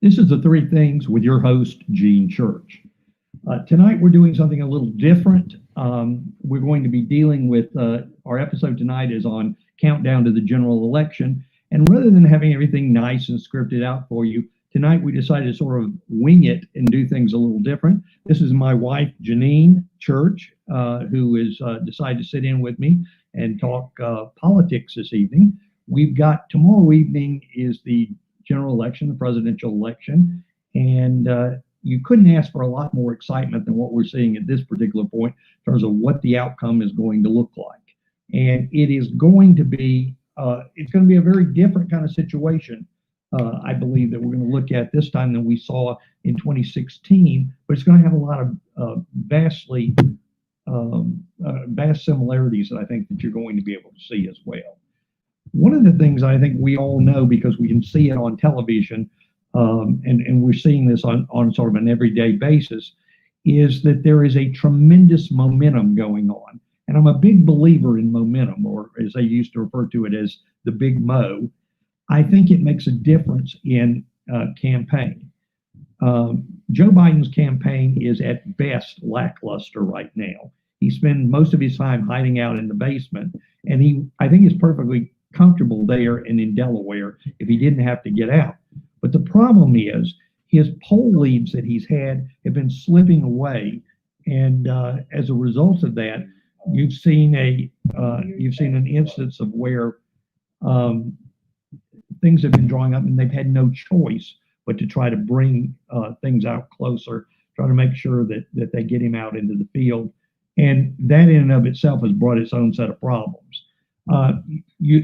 This is the Three Things with your host, Gene Church. Tonight we're doing something a little different. We're going to be dealing with our episode tonight is on countdown to the general election. And rather than having everything nice and scripted out for you, tonight we decided to sort of wing it and do things a little different. This is my wife, Janine Church, who has decided to sit in with me and talk politics this evening. We've got tomorrow evening is the general election, the presidential election, and you couldn't ask for a lot more excitement than what we're seeing at this particular point in terms of what the outcome is going to look like. And it is going to be a very different kind of situation, I believe, that we're going to look at this time than we saw in 2016, but it's going to have a lot of vast similarities that I think that you're going to be able to see as well. One of the things I think we all know, because we can see it on television, and we're seeing this on sort of an everyday basis, is that there is a tremendous momentum going on. And I'm a big believer in momentum, or as they used to refer to it as the big mo. I think it makes a difference in campaign. Joe Biden's campaign is at best lackluster right now. He spends most of his time hiding out in the basement, and I think he's perfectly comfortable there and in Delaware if he didn't have to get out. But the problem is his poll leads that he's had have been slipping away, and as a result of that, you've seen an instance of where things have been drawing up, and they've had no choice but to try to bring things out closer, try to make sure that they get him out into the field, and that in and of itself has brought its own set of problems.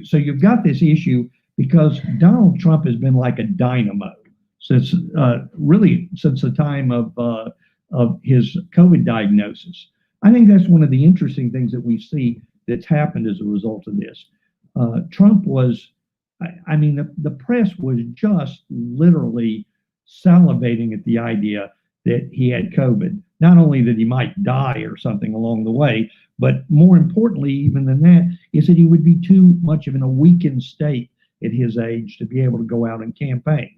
So you've got this issue because Donald Trump has been like a dynamo since the time of his COVID diagnosis. I think that's one of the interesting things that we see that's happened as a result of this. Trump was, the press was just literally salivating at the idea that he had COVID. Not only that he might die or something along the way, but more importantly, even than that, is that he would be too much of in a weakened state at his age to be able to go out and campaign.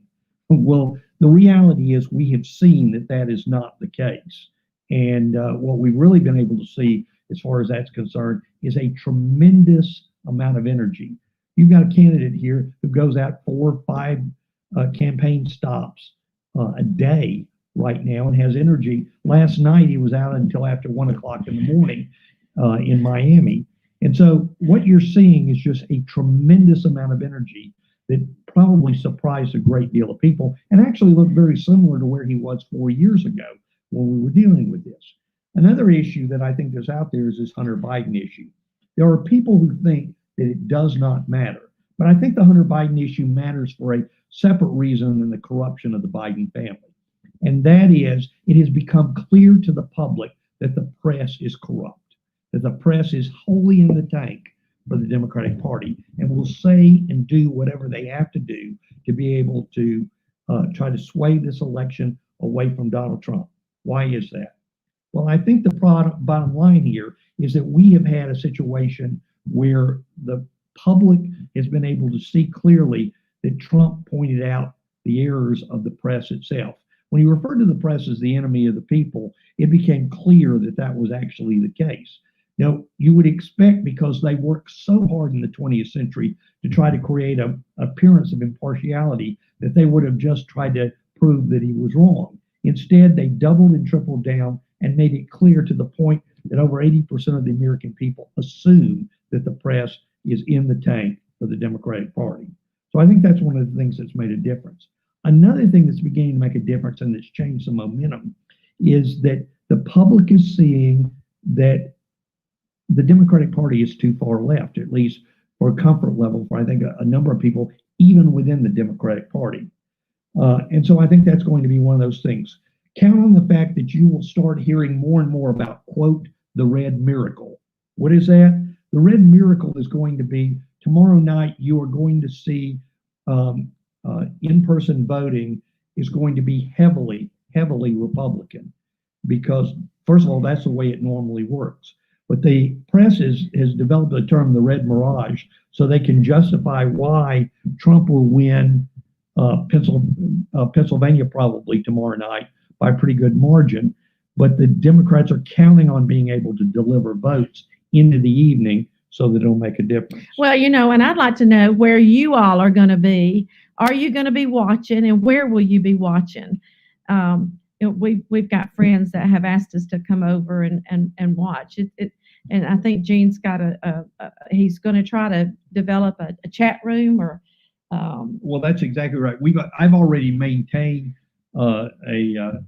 Well, the reality is we have seen that is not the case. And what we've really been able to see, as far as that's concerned, is a tremendous amount of energy. You've got a candidate here who goes out 4 or 5 campaign stops a day right now and has energy. Last night he was out until after 1 o'clock in the morning in Miami. And so what you're seeing is just a tremendous amount of energy that probably surprised a great deal of people and actually looked very similar to where he was 4 years ago when we were dealing with this. Another issue that I think is out there is this Hunter Biden issue. There are people who think that it does not matter, but I think the Hunter Biden issue matters for a separate reason than the corruption of the Biden family. And that is, it has become clear to the public that the press is corrupt, that the press is wholly in the tank for the Democratic Party and will say and do whatever they have to do to be able to try to sway this election away from Donald Trump. Why is that? Well, I think the bottom line here is that we have had a situation where the public has been able to see clearly that Trump pointed out the errors of the press itself. When he referred to the press as the enemy of the people, it became clear that that was actually the case. Now, you would expect, because they worked so hard in the 20th century to try to create an appearance of impartiality, that they would have just tried to prove that he was wrong. Instead, they doubled and tripled down and made it clear to the point that over 80% of the American people assume that the press is in the tank for the Democratic Party. So I think that's one of the things that's made a difference. Another thing that's beginning to make a difference and that's changed the momentum is that the public is seeing that the Democratic Party is too far left, at least for a comfort level for, I think, a number of people, even within the Democratic Party. And so I think that's going to be one of those things. Count on the fact that you will start hearing more and more about, quote, the red miracle. What is that? The red miracle is going to be tomorrow night you are going to see in-person voting is going to be heavily Republican, because first of all, that's the way it normally works. But the press has developed the term the red mirage so they can justify why Trump will win Pennsylvania probably tomorrow night by a pretty good margin. But the Democrats are counting on being able to deliver votes into the evening so that it'll make a difference. Well, and I'd like to know where you all are going to be. Are you going to be watching, and where will you be watching? We've got friends that have asked us to come over and watch it. And I think Gene's got he's going to try to develop a chat room or. Well, that's exactly right. I've already maintained a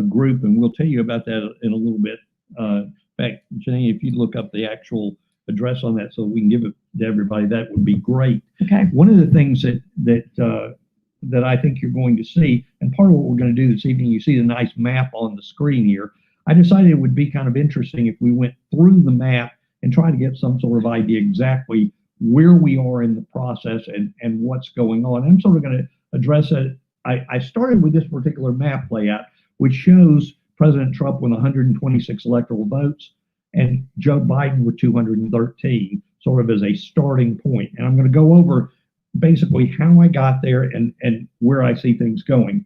group, and we'll tell you about that in a little bit. In fact, Janine, if you look up the actual address on that so we can give it to everybody, that would be great. Okay. One of the things that I think you're going to see, and part of what we're going to do this evening, you see the nice map on the screen here. I decided it would be kind of interesting if we went through the map and try to get some sort of idea exactly where we are in the process and what's going on. I'm sort of going to address it. I started with this particular map layout, which shows President Trump with 126 electoral votes and Joe Biden with 213, sort of as a starting point. And I'm going to go over basically how I got there and where I see things going.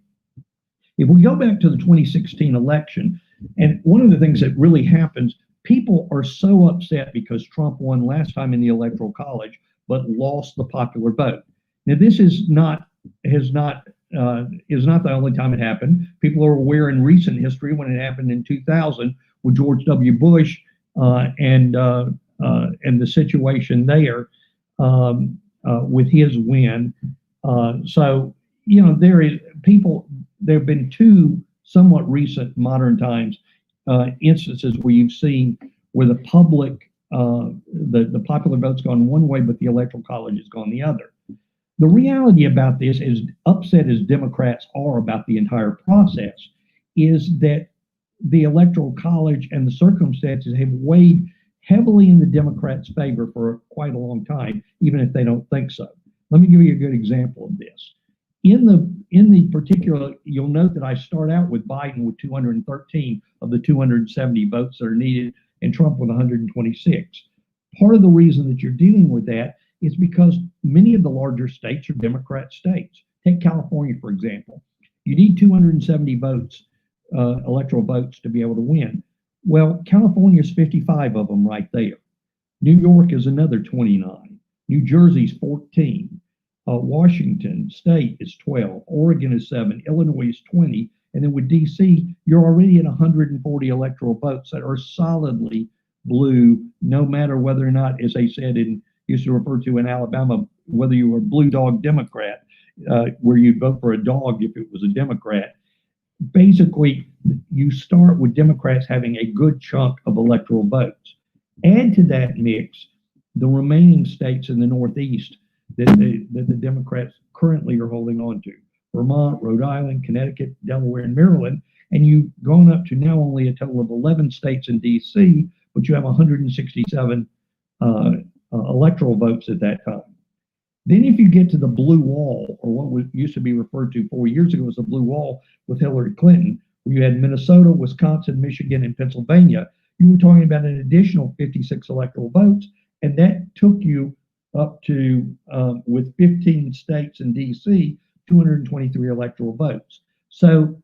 If we go back to the 2016 election, and one of the things that really happens, people are so upset because Trump won last time in the Electoral College, but lost the popular vote. Now, this is not the only time it happened. People are aware in recent history when it happened in 2000 with George W. Bush and the situation there with his win. So there have been two somewhat recent modern times instances where you've seen where the public, the popular vote's gone one way, but the Electoral College has gone the other. The reality about this, as upset as Democrats are about the entire process, is that the Electoral College and the circumstances have weighed heavily in the Democrats' favor for quite a long time, even if they don't think so. Let me give you a good example of this. In the particular, you'll note that I start out with Biden with 213 of the 270 votes that are needed, and Trump with 126. Part of the reason that you're dealing with that is because many of the larger states are Democrat states. Take California, for example. You need 270 votes, electoral votes, to be able to win. Well, California's 55 of them right there. New York is another 29. New Jersey's 14. Washington State is 12. Oregon is 7. Illinois is 20. And then with D.C., you're already at 140 electoral votes that are solidly blue, no matter whether or not, as they said used to refer to in Alabama, whether you were a blue dog Democrat, where you'd vote for a dog if it was a Democrat. Basically, you start with Democrats having a good chunk of electoral votes. Add to that mix the remaining states in the Northeast that the Democrats currently are holding on to. Vermont, Rhode Island, Connecticut, Delaware, and Maryland. And you've gone up to now only a total of 11 states in D.C., but you have 167 electoral votes at that time. Then if you get to the blue wall, or what used to be referred to 4 years ago as the blue wall with Hillary Clinton, where you had Minnesota, Wisconsin, Michigan, and Pennsylvania, you were talking about an additional 56 electoral votes, and that took you up to, with 15 states in D.C., 223 electoral votes. So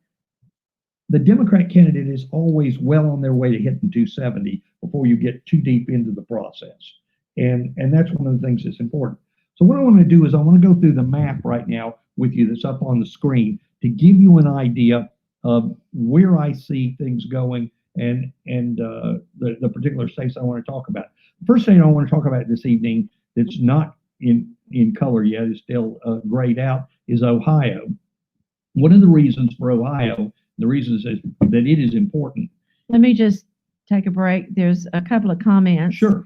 the Democrat candidate is always well on their way to hitting 270 before you get too deep into the process. And that's one of the things that's important. So what I want to do is I want to go through the map right now with you that's up on the screen to give you an idea of where I see things going and the particular states I want to talk about. The first state I want to talk about this evening that's not in color yet, is still grayed out, is Ohio. One of the reasons for Ohio, the reasons is that it is important. Let me just take a break. There's a couple of comments. Sure.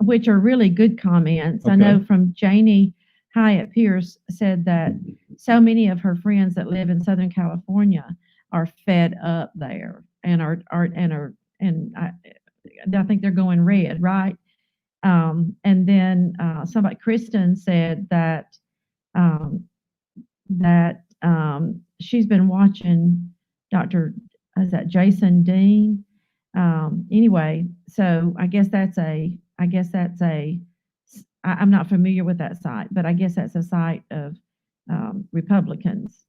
Which are really good comments. Okay. I know from Janie Hyatt Pierce said that so many of her friends that live in Southern California are fed up there and I think they're going red, right? And then somebody, Kristen, said that she's been watching is that Jason Dean? Anyway, so I'm not familiar with that site, but I guess that's a site of Republicans.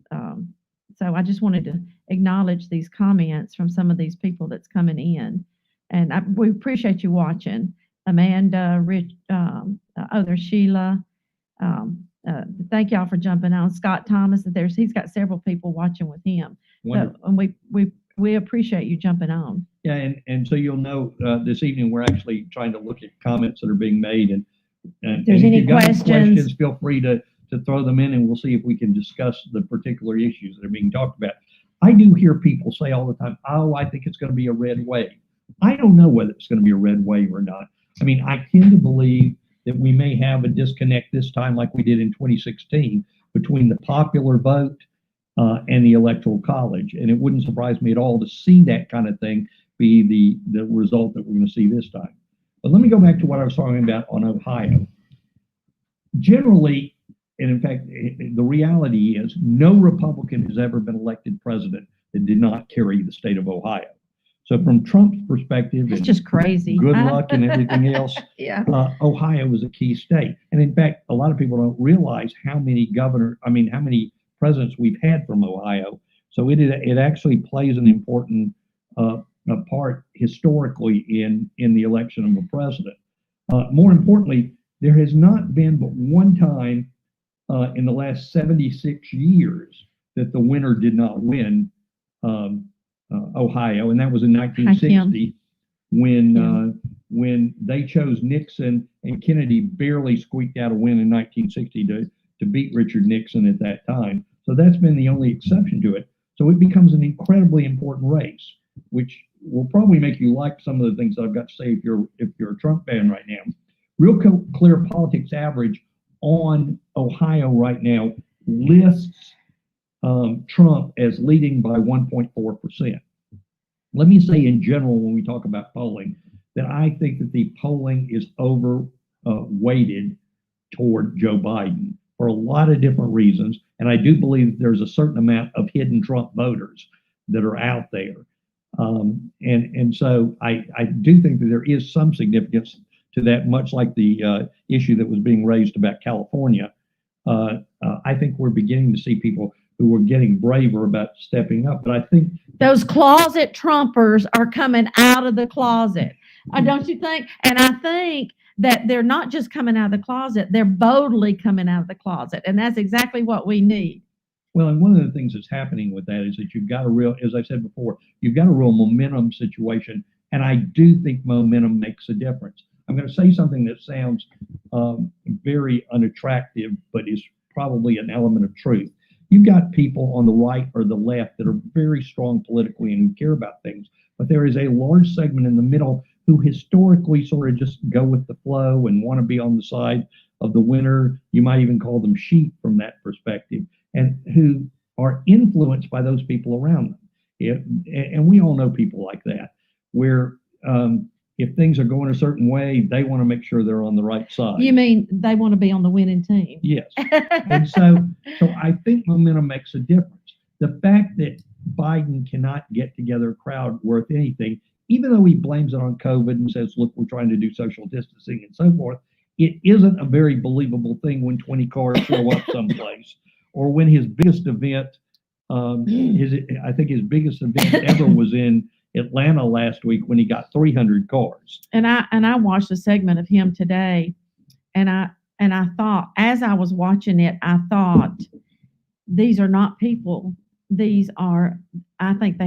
So I just wanted to acknowledge these comments from some of these people that's coming in. And we appreciate you watching. Amanda, Rich, there's Sheila. Thank y'all for jumping on. Scott Thomas, he's got several people watching with him. So, and we appreciate you jumping on. Yeah, and so you'll know this evening we're actually trying to look at comments that are being made, and if there's any questions, feel free to throw them in, and we'll see if we can discuss the particular issues that are being talked about. I do hear people say all the time, "Oh, I think it's going to be a red wave." I don't know whether it's going to be a red wave or not. I mean, I tend to believe that we may have a disconnect this time, like we did in 2016, between the popular vote and the Electoral College, and it wouldn't surprise me at all to see that kind of thing be the result that we're going to see this time. But let me go back to what I was talking about on Ohio. Generally, and in fact, the reality is no Republican has ever been elected president that did not carry the state of Ohio. So from Trump's perspective, it's just crazy. Good luck and everything else. Yeah. Ohio was a key state. And in fact, a lot of people don't realize how many presidents we've had from Ohio. So it actually plays an important part historically in the election of a president. More importantly, there has not been but one time in the last 76 years that the winner did not win Ohio, and that was in 1960 when they chose Nixon, and Kennedy barely squeaked out a win in 1960 to beat Richard Nixon at that time. So that's been the only exception to it. So it becomes an incredibly important race, which will probably make you like some of the things that I've got to say if you're a Trump fan right now. Real Clear Politics average on Ohio right now lists Trump as leading by 1.4%. Let me say in general, when we talk about polling, that I think that the polling is weighted toward Joe Biden for a lot of different reasons. And I do believe there's a certain amount of hidden Trump voters that are out there. And so I do think that there is some significance to that, much like the issue that was being raised about California. I think we're beginning to see people who are getting braver about stepping up. But I think those closet Trumpers are coming out of the closet. Don't you think? And I think that they're not just coming out of the closet, they're boldly coming out of the closet. And that's exactly what we need. Well, and one of the things that's happening with that is that you've got a real, as I said before, you've got a real momentum situation. And I do think momentum makes a difference. I'm going to say something that sounds very unattractive, but is probably an element of truth. You've got people on the right or the left that are very strong politically and who care about things, but there is a large segment in the middle who historically sort of just go with the flow and want to be on the side of the winner. You might even call them sheep from that perspective, and who are influenced by those people around them. And we all know people like that, where if things are going a certain way, they want to make sure they're on the right side. You mean they want to be on the winning team? Yes. And so I think momentum makes a difference. The fact that Biden cannot get together a crowd worth anything, even though he blames it on COVID and says, look, we're trying to do social distancing and so forth, it isn't a very believable thing when 20 cars show up someplace, or when his biggest event, I think his biggest event ever was in Atlanta last week when he got 300 cars. And I watched a segment of him today, and I thought, as I was watching it, I thought, these are not people. These are, I think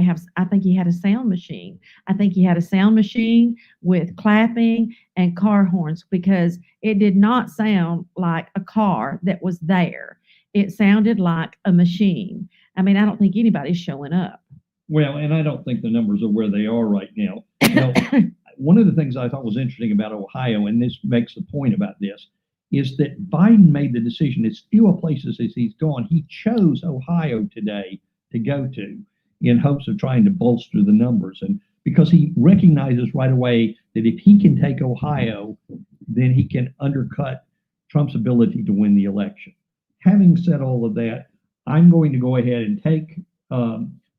he had a sound machine. I think he had a sound machine with clapping and car horns, because it did not sound like a car that was there. It sounded like a machine. I mean, I don't think anybody's showing up. Well, and I don't think the numbers are where they are right now. One of the things I thought was interesting about Ohio, and this makes the point about this, is that Biden made the decision, as few places as he's gone, he chose Ohio today to go to in hopes of trying to bolster the numbers. And because he recognizes right away that if he can take Ohio, then he can undercut Trump's ability to win the election. Having said all of that, I'm going to go ahead and take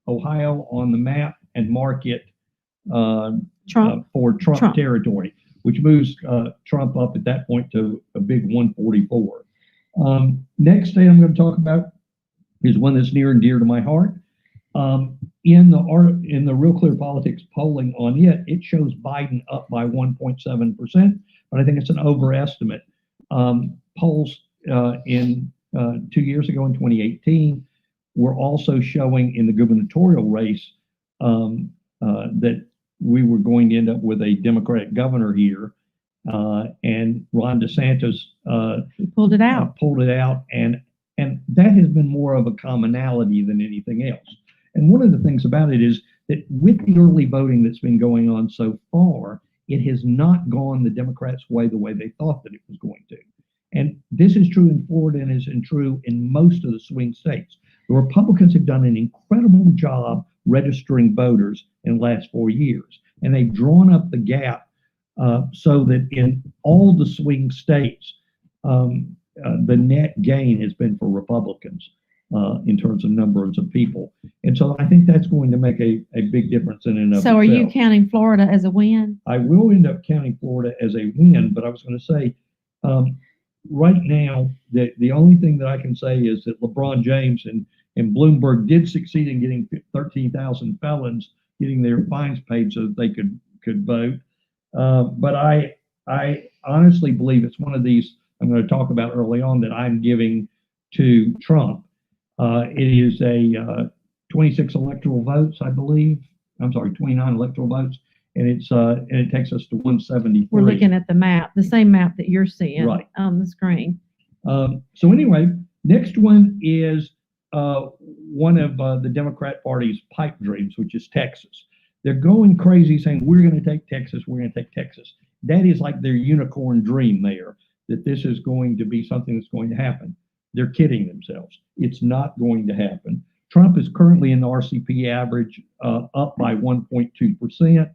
Ohio on the map and mark it for Trump territory, which moves Trump up at that point to a big 144. Next state I'm going to talk about is one that's near and dear to my heart. In the Real Clear Politics polling on it, it shows Biden up by 1.7%, but I think it's an overestimate. Polls in 2 years ago in 2018 were also showing in the gubernatorial race that we were going to end up with a Democratic governor here, and Ron DeSantis He pulled it out. and that has been more of a commonality than anything else. And one of the things about it is that with the early voting that's been going on so far, it has not gone the Democrats' way the way they thought that it was going to. And this is true in Florida and is true in most of the swing states. The Republicans have done an incredible job registering voters in the last 4 years, and they've drawn up the gap so that in all the swing states, the net gain has been for Republicans in terms of numbers of people. And so I think that's going to make a big difference in and of So are you itself. counting Florida as a win? I will end up counting Florida as a win, but I was going to say, right now, the only thing that I can say is that LeBron James and Bloomberg did succeed in getting 13,000 felons getting their fines paid so that they could vote. But I honestly believe it's one of these I'm going to talk about early on that I'm giving to Trump. It is a 26 electoral votes, I believe. I'm sorry, 29 electoral votes, and it takes us to 173. We're looking at the map, the same map that you're seeing Right on the screen. So anyway, next one is one of the Democrat Party's pipe dreams, which is Texas. They're going crazy saying, we're going to take Texas, we're going to take Texas. That is like their unicorn dream there, that this is going to be something that's going to happen. They're kidding themselves. It's not going to happen. Trump is currently in the RCP average up by 1.2%.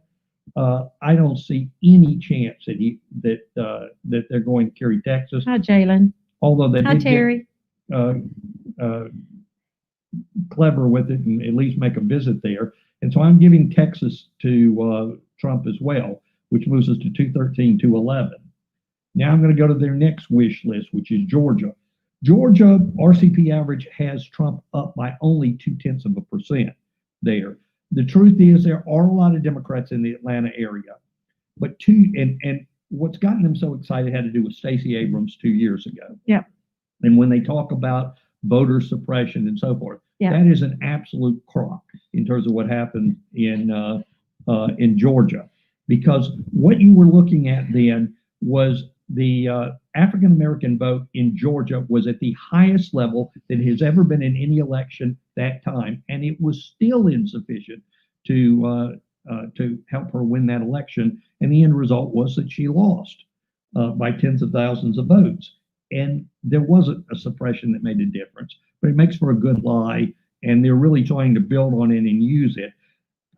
I don't see any chance that they're going to carry Texas. Hi, Jalen. Although they Hi, did Terry. get clever with it and at least make a visit there. And so I'm giving Texas to Trump as well, which moves us to 213, 211. Now I'm going to go to their next wish list, which is Georgia. Georgia RCP average has Trump up by only 0.2% there. The truth is there are a lot of Democrats in the Atlanta area, but and what's gotten them so excited had to do with Stacey Abrams 2 years ago. Yeah. And when they talk about voter suppression and so forth, that is an absolute crock in terms of what happened in Georgia, because what you were looking at then was the African American vote in Georgia was at the highest level that has ever been in any election that time, and it was still insufficient to help her win that election. And the end result was that she lost by tens of thousands of votes. And there wasn't a suppression that made a difference, but it makes for a good lie, and they're really trying to build on it and use it.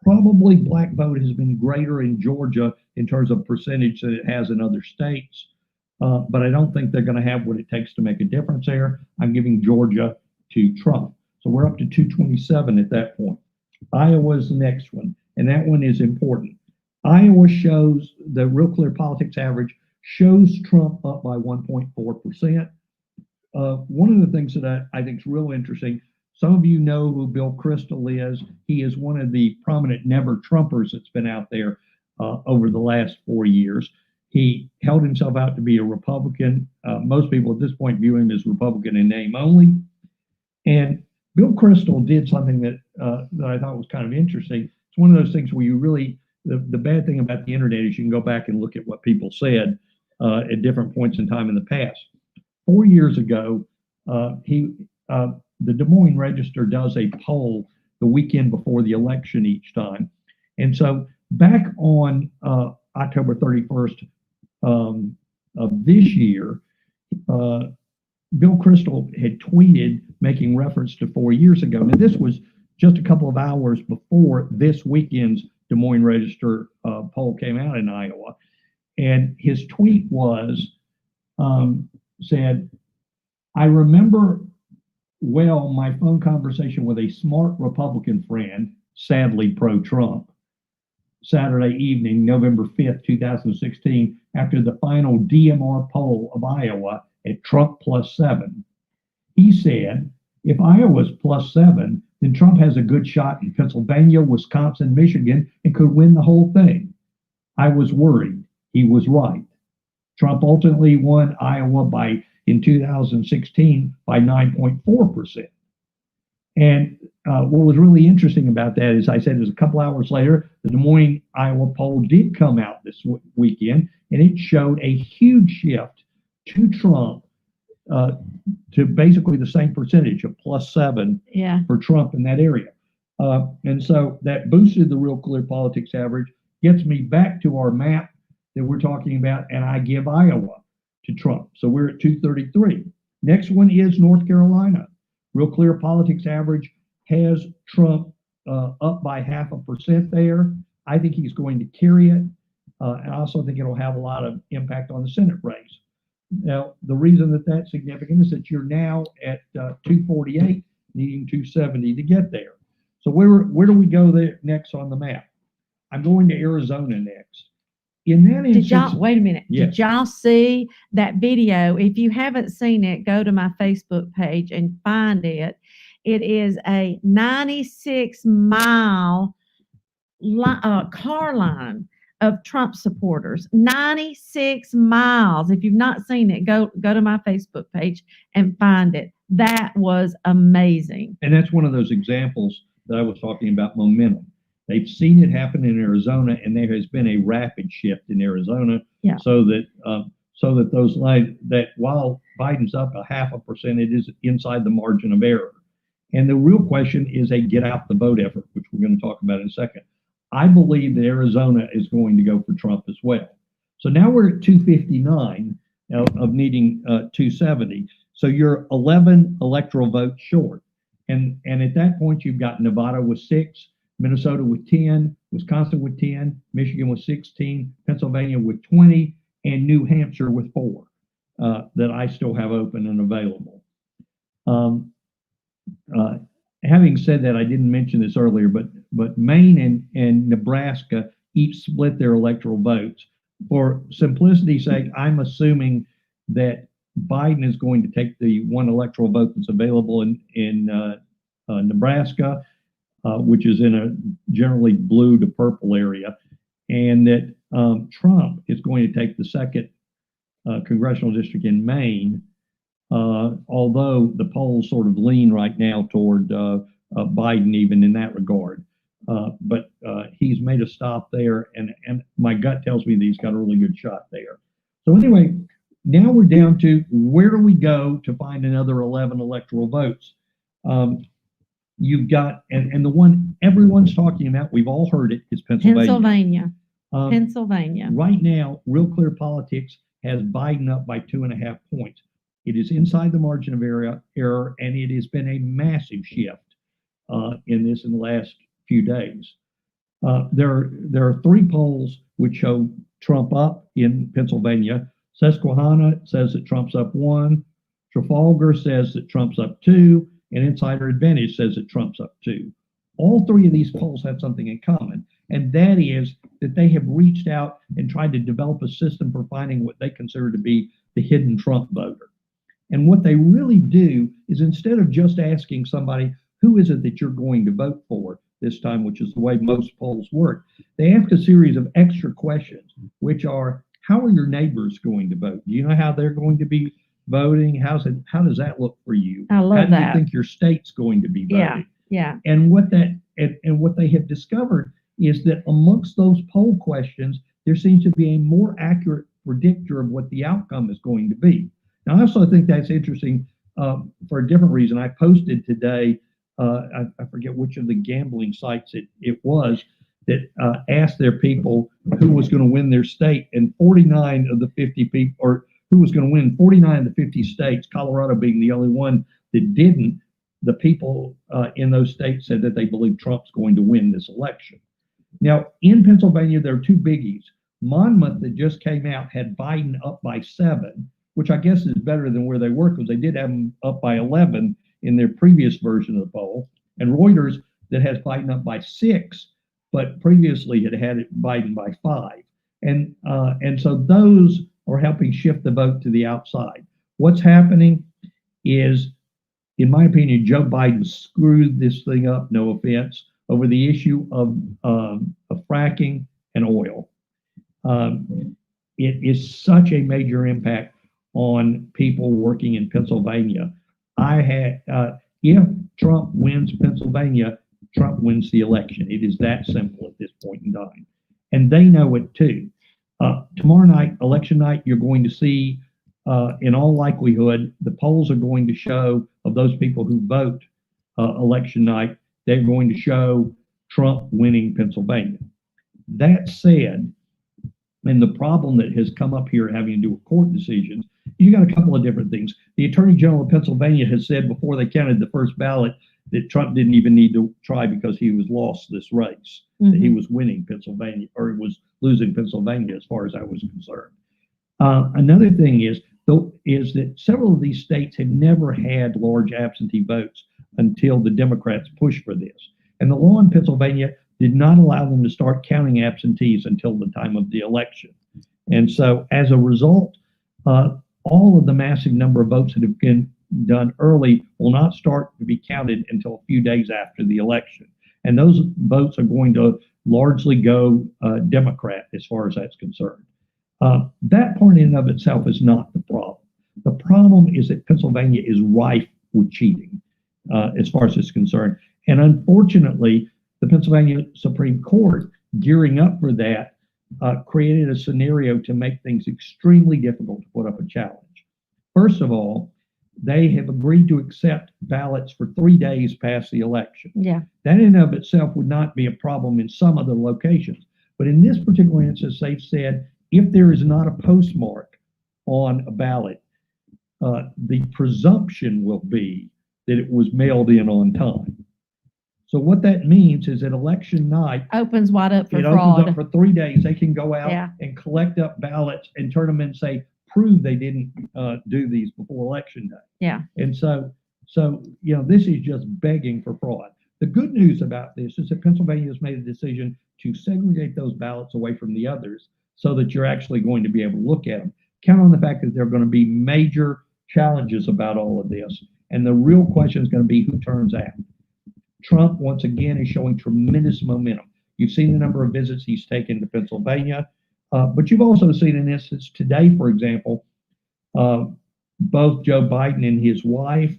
Probably black vote has been greater in Georgia in terms of percentage than it has in other states. But I don't think they're going to have what it takes to make a difference there. I'm giving Georgia to Trump. So we're up to 227 at that point. Iowa is the next one, and that one is important. Iowa shows the Real Clear Politics average shows Trump up by 1.4%. One of the things that I think is real interesting, some of you know who Bill Kristol is. He is one of the prominent Never Trumpers that's been out there over the last 4 years. He held himself out to be a Republican. Most people at this point view him as Republican in name only. And Bill Kristol did something that I thought was kind of interesting. It's one of those things where you really, the bad thing about the internet is you can go back and look at what people said at different points in time in the past. 4 years ago, the Des Moines Register does a poll the weekend before the election each time. And so back on October 31st of this year, Bill Kristol had tweeted making reference to 4 years ago. Now, this was just a couple of hours before this weekend's Des Moines Register poll came out in Iowa. And his tweet was, said, I remember well my phone conversation with a smart Republican friend, sadly pro-Trump, Saturday evening, November 5th, 2016, after the final DMR poll of Iowa at Trump +7. He said, if Iowa's +7, then Trump has a good shot in Pennsylvania, Wisconsin, Michigan, and could win the whole thing. I was worried. He was right. Trump ultimately won Iowa in 2016 by 9.4%. And what was really interesting about that is I said it was a couple hours later, the Des Moines, Iowa poll did come out this weekend, and it showed a huge shift to Trump, to basically the same percentage of +7 for Trump in that area. And so that boosted the Real Clear Politics average, gets me back to our map that we're talking about, and I give Iowa to Trump. So we're at 233. Next one is North Carolina. Real Clear Politics average has Trump up by 0.5% there. I think he's going to carry it. And I also think it'll have a lot of impact on the Senate race. Now, the reason that that's significant is that you're now at 248, needing 270 to get there. So where do we go there next on the map? I'm going to Arizona next. In that instance, wait a minute. Yes. Did y'all see that video? If you haven't seen it, go to my Facebook page and find it. It is a 96-mile car line of Trump supporters. 96 miles. If you've not seen it, go to my Facebook page and find it. That was amazing. And that's one of those examples that I was talking about momentum. They've seen it happen in Arizona, and there has been a rapid shift in Arizona. Yeah. So that those lines, that while Biden's up 0.5%, it is inside the margin of error. And the real question is a get out the vote effort, which we're going to talk about in a second. I believe that Arizona is going to go for Trump as well. So now we're at 259 of needing 270. So you're 11 electoral votes short. And at that point, you've got Nevada with 6, Minnesota with 10, Wisconsin with 10, Michigan with 16, Pennsylvania with 20, and New Hampshire with 4 that I still have open and available. Having said that, I didn't mention this earlier, but Maine and Nebraska each split their electoral votes. For simplicity's sake, I'm assuming that Biden is going to take the one electoral vote that's available in Nebraska, which is in a generally blue to purple area, and that Trump is going to take the second congressional district in Maine, although the polls sort of lean right now toward Biden even in that regard. But he's made a stop there, and my gut tells me that he's got a really good shot there. So anyway, now we're down to where do we go to find another 11 electoral votes? You've got, and the one everyone's talking about, we've all heard it, is Pennsylvania. Pennsylvania. Right now, Real Clear Politics has Biden up by 2.5 points. It is inside the margin of error, and it has been a massive shift in the last few days. There are 3 polls which show Trump up in Pennsylvania. Susquehanna says that Trump's up 1. Trafalgar says that Trump's up 2. And Insider Advantage says that Trump's up 2. All 3 of these polls have something in common, and that is that they have reached out and tried to develop a system for finding what they consider to be the hidden Trump voter. And what they really do is, instead of just asking somebody, who is it that you're going to vote for this time, which is the way most polls work, they ask a series of extra questions, which are, how are your neighbors going to vote? Do you know how they're going to be voting? How does that look for you? I love how do that. you think your state's going to be voting? Yeah. And what they have discovered is that amongst those poll questions, there seems to be a more accurate predictor of what the outcome is going to be. Now, I also think that's interesting for a different reason. I posted today, I forget which of the gambling sites it was, that asked their people who was going to win their state, and 49 of the 50 people, or who was going to win 49 of the 50 states, Colorado being the only one that didn't. The people in those states said that they believe Trump's going to win this election. Now, in Pennsylvania, there are 2 biggies. Monmouth, that just came out, had Biden up by 7, which I guess is better than where they were, because they did have him up by 11 in their previous version of the poll. And Reuters, that has Biden up by 6, but previously had Biden by 5. And so those are helping shift the vote to the outside. what's happening is, in my opinion, Joe Biden screwed this thing up, no offense, over the issue of fracking and oil. It is such a major impact on people working in Pennsylvania. If Trump wins Pennsylvania, Trump wins the election. It is that simple at this point in time. And they know it too. Tomorrow night, election night, you're going to see, in all likelihood, the polls are going to show, of those people who vote election night, they're going to show Trump winning Pennsylvania. That said, and the problem that has come up here having to do with court decisions, you got a couple of different things. The Attorney General of Pennsylvania has said before they counted the first ballot that Trump didn't even need to try because he was lost this race, that he was winning Pennsylvania, or he was losing Pennsylvania as far as I was concerned. Another thing is that several of these states had never had large absentee votes until the Democrats pushed for this. And the law in Pennsylvania did not allow them to start counting absentees until the time of the election. And so as a result, all of the massive number of votes that have been done early will not start to be counted until a few days after the election. And those votes are going to largely go Democrat as far as that's concerned. That part in and of itself is not the problem. The problem is that Pennsylvania is rife with cheating as far as it's concerned. And unfortunately, the Pennsylvania Supreme Court, gearing up for that, created a scenario to make things extremely difficult to put up a challenge. First of all, they have agreed to accept ballots for 3 days past the election. Yeah. That in and of itself would not be a problem in some other locations. But in this particular instance, they've said if there is not a postmark on a ballot, the presumption will be that it was mailed in on time. So what that means is that election night Opens wide up for it fraud. opens up for 3 days. They can go out Yeah. and collect up ballots and turn them in and say, prove they didn't do these before election day. Yeah. And so this is just begging for fraud. The good news about this is that Pennsylvania has made a decision to segregate those ballots away from the others so that you're actually going to be able to look at them. Count on the fact that there are going to be major challenges about all of this. And the real question is going to be who turns out. Trump, once again, is showing tremendous momentum. You've seen the number of visits he's taken to Pennsylvania, but you've also seen an instance today, for example, both Joe Biden and his wife,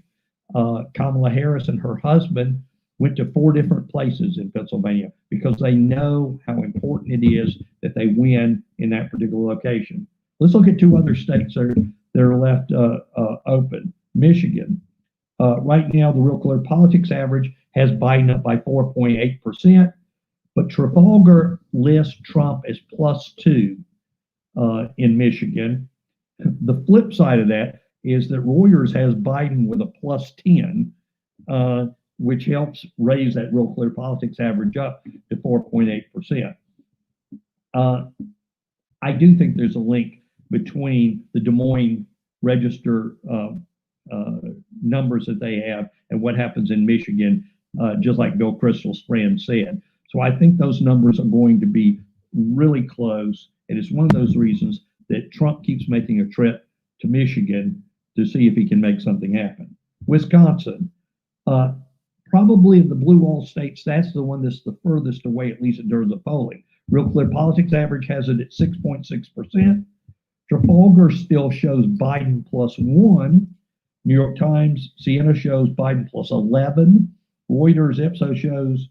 Kamala Harris and her husband, went to 4 different places in Pennsylvania because they know how important it is that they win in that particular location. Let's look at 2 other states that are left open. Michigan. Right now, the Real Clear Politics average has Biden up by 4.8%, but Trafalgar lists Trump as +2 in Michigan. The flip side of that is that Reuters has Biden with a +10, which helps raise that Real Clear Politics average up to 4.8%. I do think there's a link between the Des Moines Register numbers that they have and what happens in Michigan, just like Bill Kristol's friend said. So I think those numbers are going to be really close. And it's one of those reasons that Trump keeps making a trip to Michigan to see if he can make something happen. Wisconsin, probably of the blue wall states, that's the one that's the furthest away, at least in terms of polling. Real Clear Politics average has it at 6.6%. Trafalgar still shows Biden +1. New York Times, Siena shows Biden +11. Reuters, Ipsos shows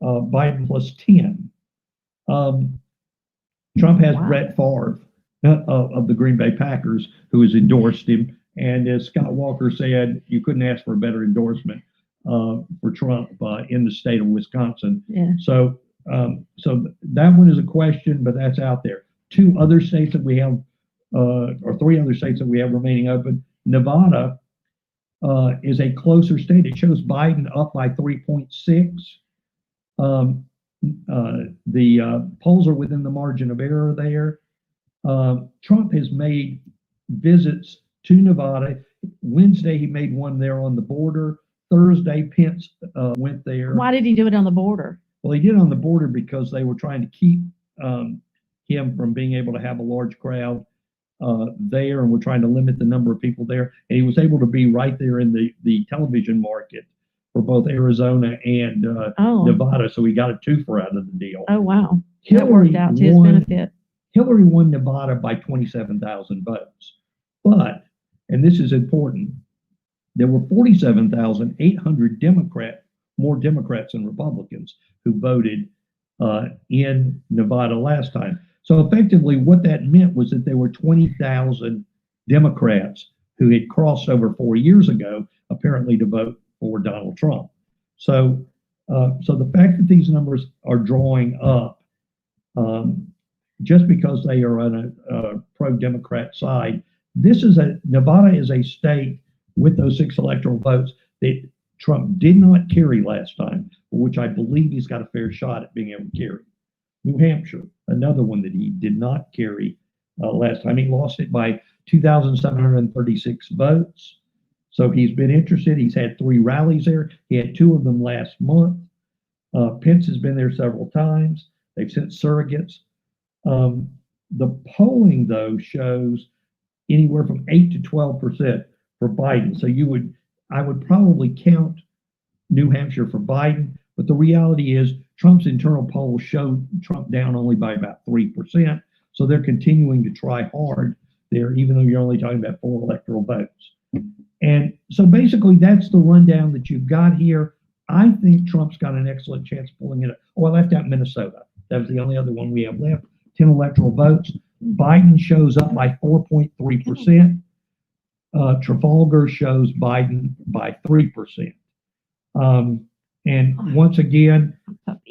Biden +10. Trump has Brett Favre of the Green Bay Packers, who has endorsed him. And as Scott Walker said, you couldn't ask for a better endorsement for Trump in the state of Wisconsin. Yeah. So that one is a question, but that's out there. 2 other states that we have, or 3 other states that we have remaining open. Nevada is a closer state. It shows Biden up by 3.6. The polls are within the margin of error there. Trump has made visits to Nevada. Wednesday, he made one there on the border. Thursday, Pence went there. Why did he do it on the border? Well, he did it on the border because they were trying to keep him from being able to have a large crowd there, and we're trying to limit the number of people there. And he was able to be right there in the television market for both Arizona and Oh, Nevada, so he got a twofer out of the deal. oh, wow. That worked out to his benefit. Hillary won Nevada by 27,000 votes. But, and this is important, there were 47,800 more Democrats than Republicans who voted in Nevada last time. So effectively, what that meant was that there were 20,000 Democrats who had crossed over 4 years ago, apparently to vote for Donald Trump. So, so the fact that these numbers are drawing up, just because they are on a pro-Democrat side, Nevada is a state with those 6 electoral votes that Trump did not carry last time, for which I believe he's got a fair shot at being able to carry. New Hampshire, another one that he did not carry last time. He lost it by 2,736 votes. So he's been interested. He's had 3 rallies there. He had 2 of them last month. Pence has been there several times. They've sent surrogates. The polling, though, shows anywhere from 8 to 12% for Biden. So I would probably count New Hampshire for Biden, but the reality is Trump's internal polls show Trump down only by about 3%. So they're continuing to try hard there, even though you're only talking about 4 electoral votes. And so basically that's the rundown that you've got here. I think Trump's got an excellent chance of pulling it up. Oh, I left out Minnesota. That was the only other one we have left. 10 electoral votes. Biden shows up by 4.3%. Trafalgar shows Biden by 3%. And once again,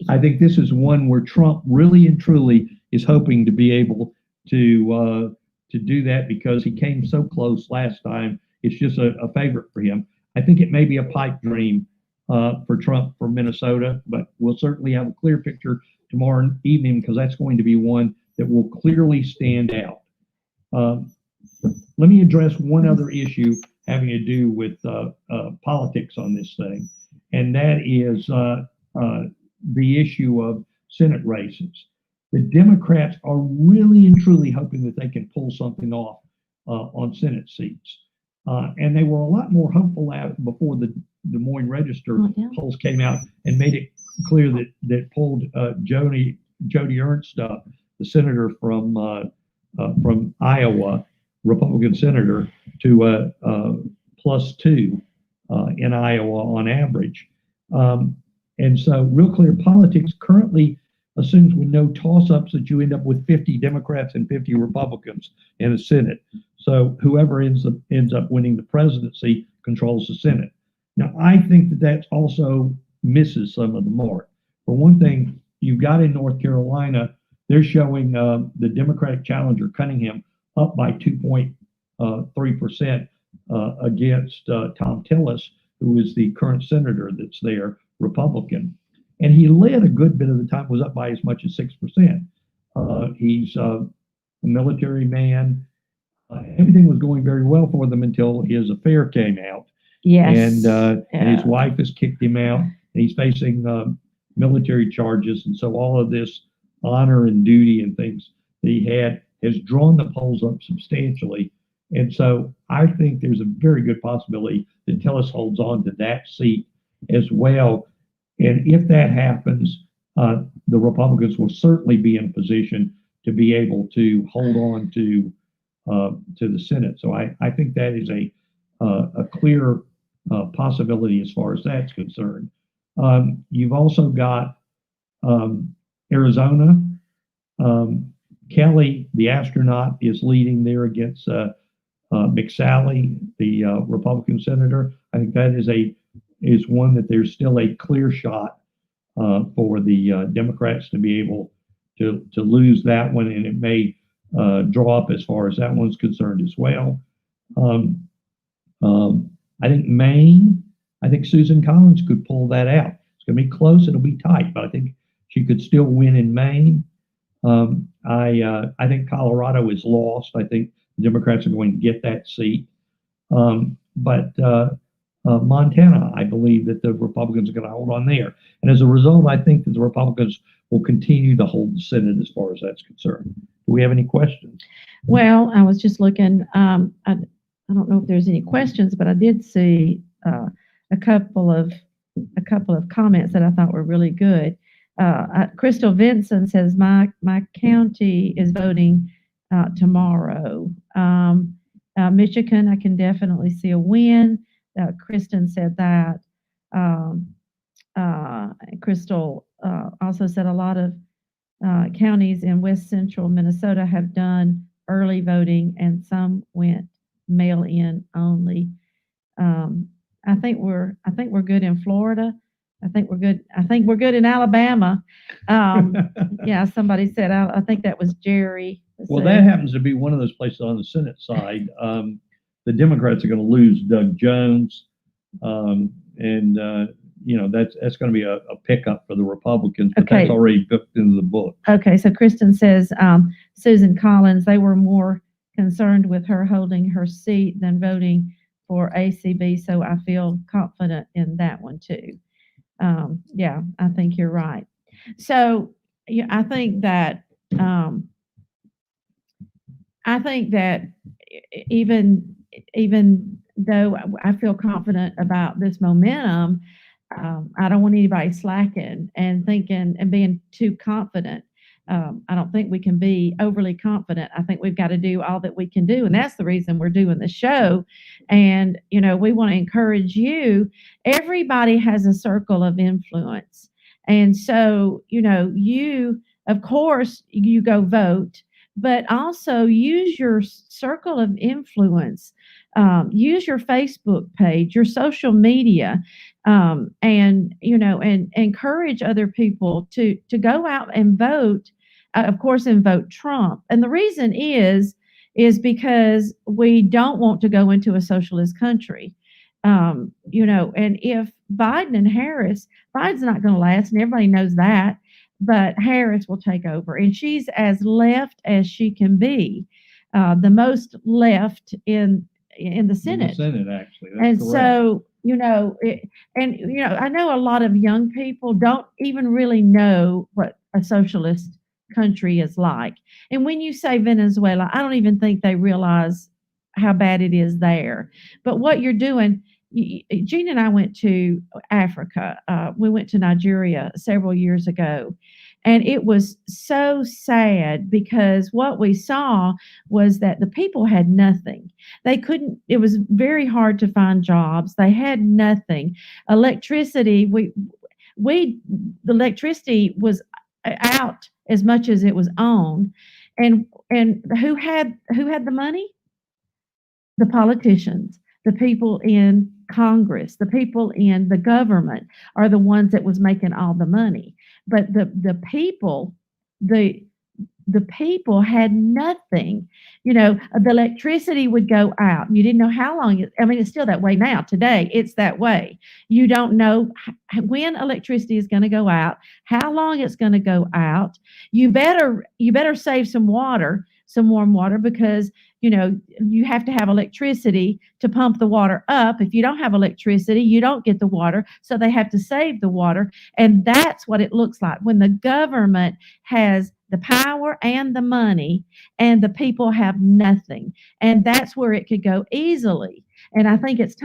I think this is one where Trump really and truly is hoping to be able to do that because he came so close last time. It's just a favorite for him. I think it may be a pipe dream for Trump for Minnesota, but we'll certainly have a clear picture tomorrow evening because that's going to be one that will clearly stand out. Let me address one other issue having to do with politics on this thing, and that is the issue of Senate races. The Democrats are really and truly hoping that they can pull something off on Senate seats. And they were a lot more hopeful before the Des Moines Register polls came out and made it clear that pulled Joni Ernst, the senator from Iowa, Republican senator, to +2 in Iowa on average. And so real clear politics currently assumes with no toss-ups that you end up with 50 Democrats and 50 Republicans in the Senate. So whoever ends up winning the presidency controls the Senate. Now, I think that also misses some of the mark. For one thing, you've got in North Carolina, they're showing the Democratic challenger, Cunningham, up by 2.3% against Tom Tillis, who is the current senator that's there, Republican. And he led a good bit of the time, was up by as much as 6%. He's a military man. Everything was going very well for them until his affair came out. Yes. And his wife has kicked him out, and he's facing military charges. And so all of this honor and duty and things that he had has drawn the polls up substantially. And so I think there's a very good possibility that Tillis holds on to that seat as well. And if that happens, the Republicans will certainly be in a position to be able to hold on to the Senate. So I think that is a clear possibility as far as that's concerned. You've also got Arizona. Kelly, the astronaut, is leading there against McSally, the Republican senator. I think that is one that there's still a clear shot for the Democrats to be able to lose that one, and it may draw up as far as that one's concerned as well. I think Maine, I think Susan Collins could pull that out. It's going to be close. It'll be tight, but I think she could still win in Maine. I think Colorado is lost. I think the Democrats are going to get that seat. But Montana, I believe that the Republicans are going to hold on there. And as a result, I think that the Republicans will continue to hold the Senate as far as that's concerned. Do we have any questions? Well, I was just looking, I don't know if there's any questions, but I did see a couple of comments that I thought were really good. Crystal Vinson says my county is voting tomorrow. Michigan, I can definitely see a win. Kristen said that. Crystal also said a lot of counties in west central Minnesota have done early voting, and some went mail-in only. I think we're good in Florida. I think we're good. I think we're good in Alabama. Yeah, somebody said. I think that was Jerry. Well, that happens to be one of those places on the Senate side. The Democrats are going to lose Doug Jones, and that's going to be a pickup for the Republicans. But Okay. That's already booked into the book. Okay, so Kristen says Susan Collins, they were more concerned with her holding her seat than voting for ACB, so I feel confident in that one too. Yeah, I think you're right. So yeah, I think that even though I feel confident about this momentum, I don't want anybody slacking and thinking and being too confident. I don't think we can be overly confident. I think we've got to do all that we can do. And that's the reason we're doing the show. And, we want to encourage you. Everybody has a circle of influence. And so, you, of course, you go vote, but also use your circle of influence. Use your Facebook page, your social media, and encourage other people to go out and vote, of course, and vote Trump. And the reason is because we don't want to go into a socialist country. And if Biden and Harris, Biden's not going to last, and everybody knows that, but Harris will take over, and she's as left as she can be, the most left in the Senate. In the Senate, actually. That's And correct. so, I know a lot of young people don't even really know what a socialist country is like. And when you say Venezuela, I don't even think they realize how bad it is there. But what you're doing, Gene and I went to Africa. We went to Nigeria several years ago. And it was so sad because what we saw was that the people had nothing. It was very hard to find jobs. They had nothing. Electricity, the electricity was out as much as it was on. And who had the money? The politicians, the people in Congress, the people in the government are the ones that was making all the money. But the people had nothing. The electricity would go out. You didn't know how long. It's still that way now. Today, it's that way. You don't know when electricity is going to go out, how long it's going to go out. You better save some water, some warm water, because you have to have electricity to pump the water up. If you don't have electricity, you don't get the water. So they have to save the water. And that's what it looks like when the government has the power and the money and the people have nothing. And that's where it could go easily. And I think it's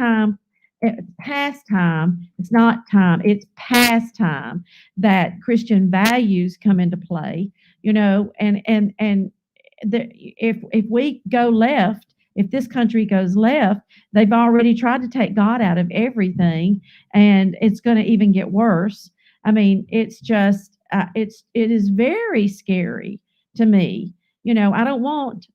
past time. It's not time. It's past time that Christian values come into play, if we go left, if this country goes left, they've already tried to take God out of everything, and it's going to even get worse. It's just it is very scary to me. I don't want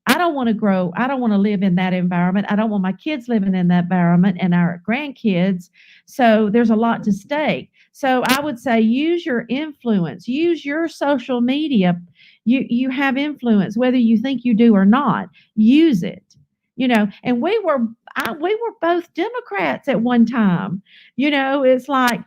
to grow. I don't want to live in that environment. I don't want my kids living in that environment and our grandkids. So there's a lot to stake. So I would say use your influence, use your social media. You have influence, whether you think you do or not. Use it. And we were both Democrats at one time. It's like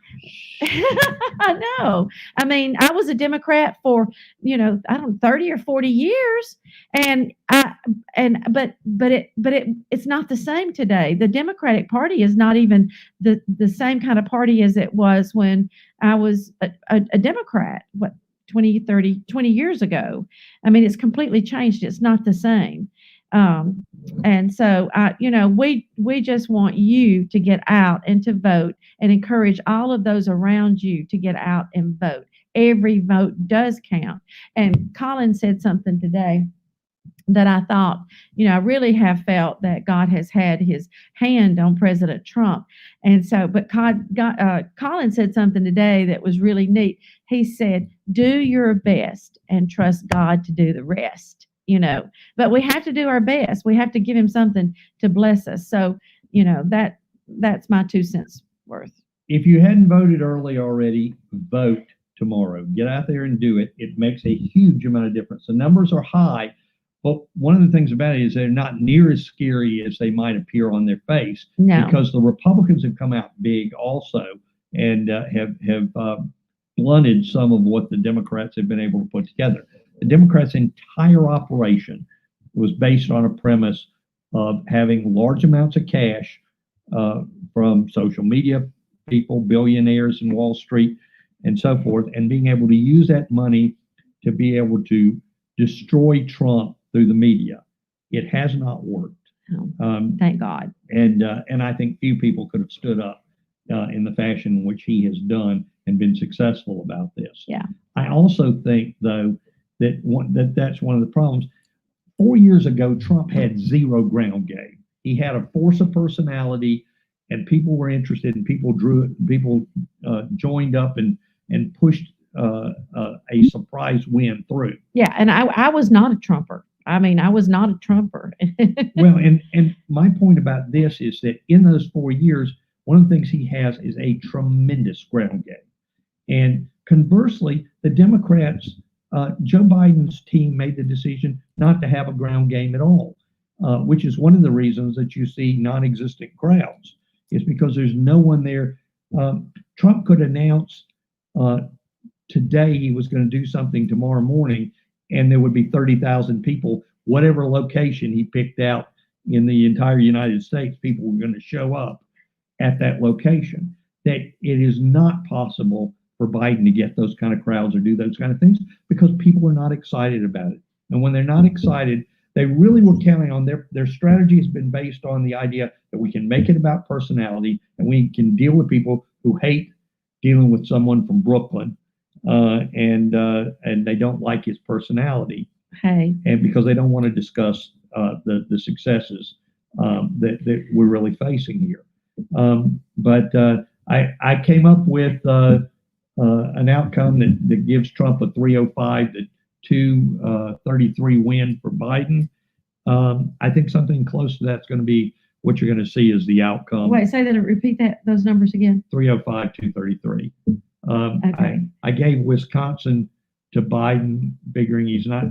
I know. I was a Democrat for 30 or 40 years, but it's not the same today. The Democratic Party is not even the same kind of party as it was when I was a Democrat. 20 years ago. I mean, it's completely changed. It's not the same. And so, we just want you to get out and to vote and encourage all of those around you to get out and vote. Every vote does count. And Colin said something today that I thought, I really have felt that God has had his hand on President Trump. And so, but Colin said something today that was really neat. He said, do your best and trust God to do the rest, but we have to do our best. We have to give him something to bless us. So, that's my 2 cents worth. If you hadn't voted early already, vote tomorrow. Get out there and do it. It makes a huge amount of difference. The numbers are high. But one of the things about it is they're not near as scary as they might appear on their face. No. Because the Republicans have come out big also and have blunted some of what the Democrats have been able to put together. The Democrats' entire operation was based on a premise of having large amounts of cash from social media people, billionaires in Wall Street, and so forth, and being able to use that money to be able to destroy Trump through the media. It has not worked. Thank God. And I think few people could have stood up in the fashion in which he has done and been successful about this. Yeah. I also think, though, that's one of the problems. 4 years ago, Trump had zero ground game. He had a force of personality, and people were interested, and people joined up and pushed a surprise win through. Yeah, and I was not a Trumper. I mean, I was not a Trumper. Well, and my point about this is that in those 4 years, one of the things he has is a tremendous ground game. And conversely, the Democrats, Joe Biden's team made the decision not to have a ground game at all, which is one of the reasons that you see non-existent crowds. It's because there's no one there. Trump could announce today he was going to do something tomorrow morning, and there would be 30,000 people, whatever location he picked out in the entire United States, people were going to show up at that location. That it is not possible for Biden to get those kind of crowds or do those kind of things because people are not excited about it. And when they're not excited, they really were counting on their strategy has been based on the idea that we can make it about personality and we can deal with people who hate dealing with someone from Brooklyn. And they don't like his personality. Hey. And because they don't want to discuss the successes that we're really facing here. But I came up with an outcome that gives Trump a 305 to 233 win for Biden. I think something close to that's going to be what you're going to see as the outcome. Wait, say that. Repeat those numbers again. 305, 233. Okay. I gave Wisconsin to Biden, figuring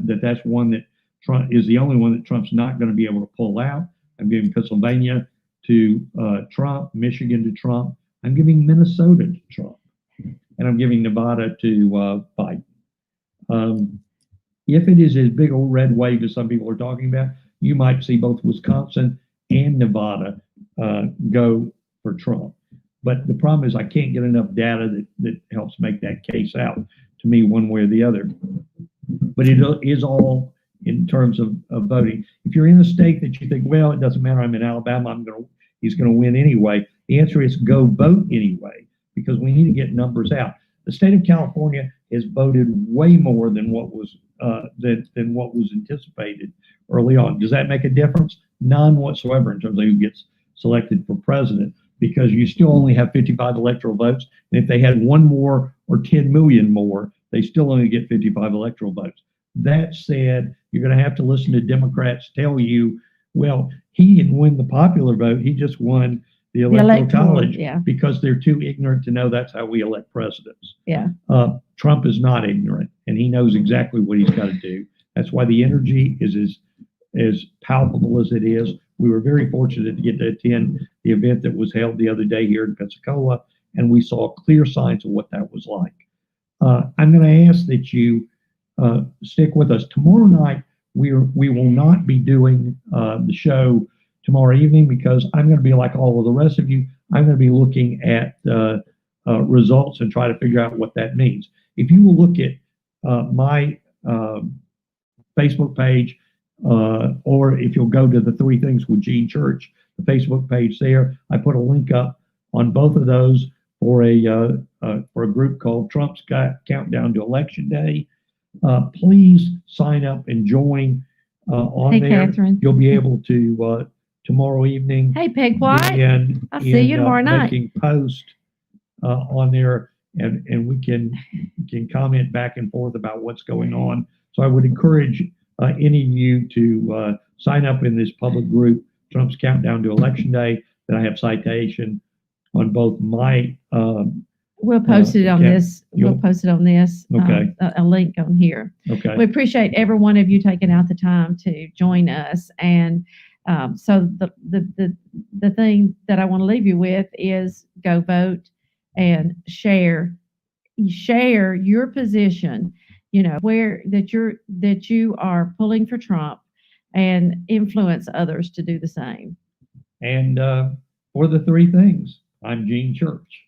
that's one that Trump is the only one that Trump's not going to be able to pull out. I'm giving Pennsylvania to Trump, Michigan to Trump. I'm giving Minnesota to Trump, and I'm giving Nevada to Biden. If it is as big a red wave as some people are talking about, you might see both Wisconsin and Nevada go for Trump. But the problem is I can't get enough data that helps make that case out to me one way or the other. But it is all in terms of voting. If you're in a state that you think, well, it doesn't matter, I'm in Alabama, he's going to win anyway, the answer is go vote anyway, because we need to get numbers out. The state of California has voted way more than what was anticipated early on. Does that make a difference? None whatsoever in terms of who gets selected for president, because you still only have 55 electoral votes. And if they had one more or 10 million more, they still only get 55 electoral votes. That said, you're going to have to listen to Democrats tell you, well, he didn't win the popular vote. He just won the electoral college, yeah, because they're too ignorant to know that's how we elect presidents. Yeah. Trump is not ignorant, and he knows exactly what he's got to do. That's why the energy is as palpable as it is. We were very fortunate to get to attend the event that was held the other day here in Pensacola, and we saw clear signs of what that was like. I'm going to ask that you stick with us. Tomorrow night, we will not be doing the show tomorrow evening because I'm going to be like all of the rest of you. I'm going to be looking at results and try to figure out what that means. If you will look at my Facebook page, or if you'll go to the Three Things with Gene Church, the Facebook page there, I put a link up on both of those for a group called Trump's Countdown to Election Day. Please sign up and join on Hey, there. Catherine. You'll be able to tomorrow evening Hey, Peg White. begin I'll see you tomorrow night. making posts on there, and we can comment back and forth about what's going on. So I would encourage any of you to sign up in this public group, Trump's Countdown to Election Day, that I have citation on both my We'll post it on okay. this. We'll You'll- post it on this. Okay. A link on here. okay. We appreciate every one of you taking out the time to join us. And so the thing that I want to leave you with is go vote and share your position. You know where that you are pulling for Trump, and influence others to do the same. And for the Three Things, I'm Gene Church.